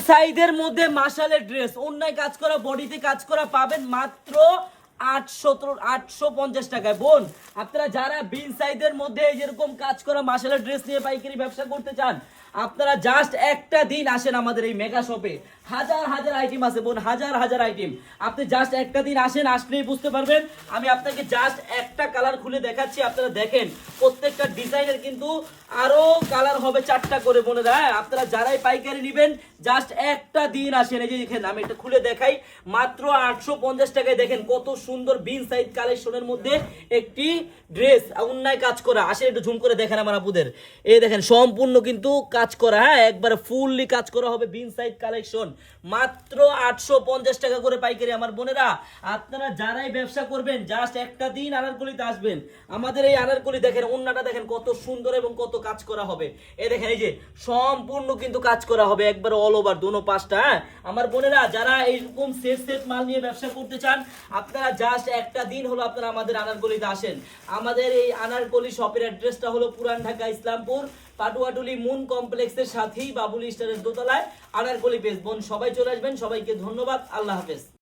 সাইজের মধ্যে মাশালের ড্রেস, অন্যায় কাজ করা, বডিতে কাজ করা পাবেন মাত্র 850 টাকায়। বোন, আপনারা যারা বিন সাইজের মধ্যে যেরকম কাজ করা মাশালের ড্রেস নিয়ে পাইকারি ব্যবসা করতে চান, আপনারা জাস্ট একটা দিন আসেন আমাদের এই মেগা শপে। হাজার হাজার আইটেম আছে বোন, হাজার হাজার আইটেম। আপনি জাস্ট একটা দিন আসেন, আসলেই বুঝতে পারবেন। আমি আপনাকে জাস্ট একটা কালার খুলে দেখাচ্ছি, আপনারা দেখেন প্রত্যেকটা ডিজাইনের কিন্তু আরো কালার হবে 4টা করে বোনেরা। হ্যাঁ, আপনারা যারাই পাইকারি নেবেন জাস্ট একটা দিন আসেন। এই যে দেখেন, আমি এটা খুলে দেখাই, মাত্র 850 টাকায়। দেখেন কত সুন্দর বিন সাইজ কালেকশনের মধ্যে একটি ড্রেস, অন্যায় কাজ করা। আসেন একটু ঝুম করে দেখেন আমার আপুদের, এই দেখেন সম্পূর্ণ কিন্তু কাজ করা। হ্যাঁ, একবারে ফুললি কাজ করা হবে বিন সাইজ কালেকশন, মাত্র 850 টাকা করে পাইকারি। আমার বোনেরা, আপনারা যারাই ব্যবসা করবেন জাস্ট একটা দিন আনারকলিতে আসবেন। আমাদের এই আনারকলি দেখেন, ওন্নাটা দেখেন কত সুন্দর এবং কত কাজ করা হবে। এই দেখেন, এই যে সম্পূর্ণ কিন্তু কাজ করা হবে একবারে অল ওভার দোনো পাশটা। হ্যাঁ, আমার বোনেরা যারা এইরকম সেট সেট মাল নিয়ে ব্যবসা করতে চান, আপনারা জাস্ট একটা দিন হলো আপনারা আমাদের আনারকলিতে আসেন। আমাদের এই আনারকলি শপের অ্যাড্রেসটা হলো পুরান ঢাকা ইসলামপুর পাটুয়াটুলি মুন কমপ্লেক্সের সাথেই বাবুল স্টারের দোতলায় আনারকলি পেজ। বোন, সবাই চলে আসবেন। সবাইকে ধন্যবাদ। আল্লাহ হাফেজ।